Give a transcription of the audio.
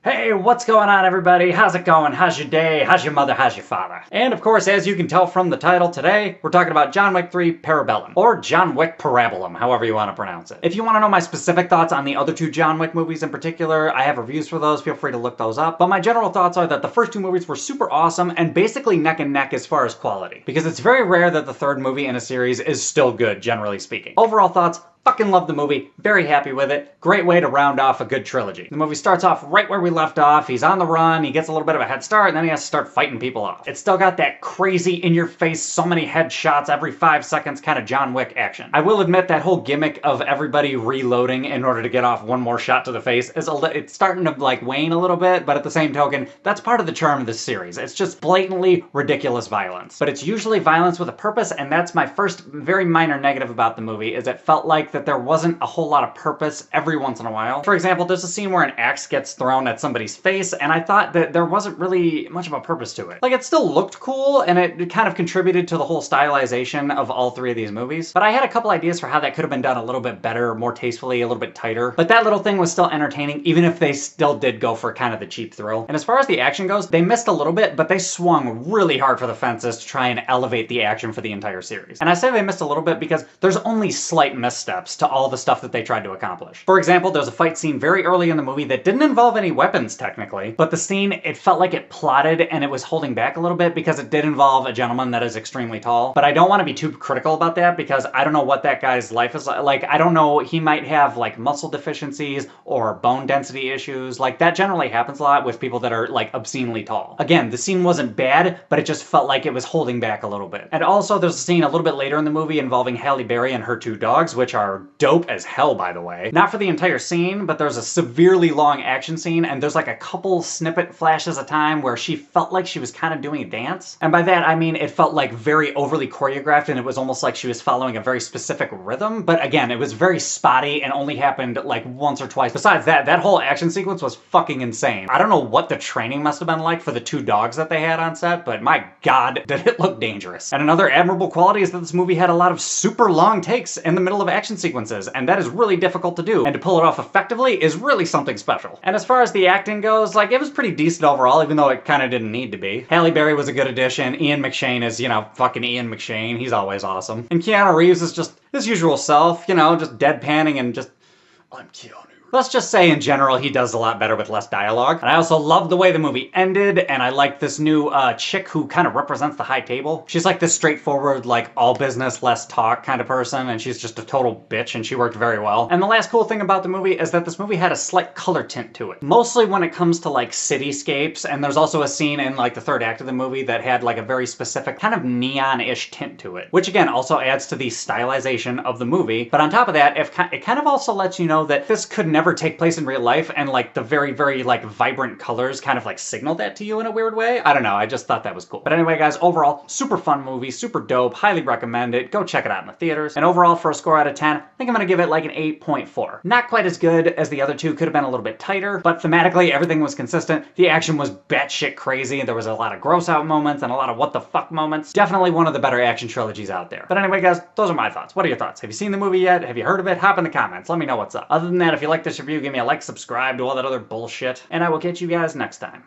Hey, what's going on, everybody? How's it going? How's your day? How's your mother? How's your father? And of course, as you can tell from the title today, we're talking about John Wick 3 Parabellum, or John Wick Parabellum, however you want to pronounce it. If you want to know my specific thoughts on the other two John Wick movies in particular, I have reviews for those, feel free to look those up. But my general thoughts are that the first two movies were super awesome and basically neck and neck as far as quality, because it's very rare that the third movie in a series is still good, generally speaking. Overall thoughts, fucking love the movie, very happy with it. Great way to round off a good trilogy. The movie starts off right where we left off. He's on the run, he gets a little bit of a head start, and then he has to start fighting people off. It's still got that crazy in-your-face, so many headshots every 5 seconds kind of John Wick action. I will admit that whole gimmick of everybody reloading in order to get off one more shot to the face is it's starting to like wane a little bit, but at the same token, that's part of the charm of this series. It's just blatantly ridiculous violence. But it's usually violence with a purpose, and that's my first very minor negative about the movie, is it felt like that there wasn't a whole lot of purpose every once in a while. For example, there's a scene where an axe gets thrown at somebody's face, and I thought that there wasn't really much of a purpose to it. Like, it still looked cool, and it kind of contributed to the whole stylization of all three of these movies, but I had a couple ideas for how that could have been done a little bit better, more tastefully, a little bit tighter. But that little thing was still entertaining, even if they still did go for kind of the cheap thrill. And as far as the action goes, they missed a little bit, but they swung really hard for the fences to try and elevate the action for the entire series. And I say they missed a little bit because there's only slight missteps to all the stuff that they tried to accomplish. For example, there's a fight scene very early in the movie that didn't involve any weapons technically, but the scene, it felt like it plotted and it was holding back a little bit because it did involve a gentleman that is extremely tall. But I don't want to be too critical about that because I don't know what that guy's life is like. I don't know, he might have like muscle deficiencies or bone density issues. Like, that generally happens a lot with people that are like obscenely tall. Again, the scene wasn't bad, but it just felt like it was holding back a little bit. And also there's a scene a little bit later in the movie involving Halle Berry and her two dogs, which are dope as hell, by the way. Not for the entire scene, but there's a severely long action scene, and there's like a couple snippet flashes of time where she felt like she was kind of doing a dance. And by that, I mean it felt like very overly choreographed, and it was almost like she was following a very specific rhythm. But again, it was very spotty and only happened like once or twice. Besides that, that whole action sequence was fucking insane. I don't know what the training must have been like for the two dogs that they had on set, but my god, did it look dangerous. And another admirable quality is that this movie had a lot of super long takes in the middle of action sequences, and that is really difficult to do, and to pull it off effectively is really something special. And as far as the acting goes, like, it was pretty decent overall, even though it kind of didn't need to be. Halle Berry was a good addition. Ian McShane is, you know, fucking Ian McShane. He's always awesome. And Keanu Reeves is just his usual self, you know, just deadpanning and just, I'm Keanu. Let's just say, in general, he does a lot better with less dialogue. And I also love the way the movie ended, and I like this new chick who kind of represents the high table. She's like this straightforward, like, all business, less talk kind of person, and she's just a total bitch, and she worked very well. And the last cool thing about the movie is that this movie had a slight color tint to it. Mostly when it comes to, like, cityscapes, and there's also a scene in, like, the third act of the movie that had, like, a very specific kind of neon-ish tint to it, which, again, also adds to the stylization of the movie. But on top of that, it kind of also lets you know that this could never take place in real life, and like the very, very like vibrant colors kind of like signal that to you in a weird way. I don't know, I just thought that was cool. But anyway, guys, overall, super fun movie, super dope, highly recommend it. Go check it out in the theaters. And overall, for a score out of 10, I think I'm gonna give it like an 8.4. Not quite as good as the other two, could have been a little bit tighter, but thematically, everything was consistent. The action was batshit crazy, and there was a lot of gross out moments and a lot of what the fuck moments. Definitely one of the better action trilogies out there. But anyway, guys, those are my thoughts. What are your thoughts? Have you seen the movie yet? Have you heard of it? Hop in the comments. Let me know what's up. Other than that, if you like this review, give me a like, subscribe, do all that other bullshit, and I will catch you guys next time.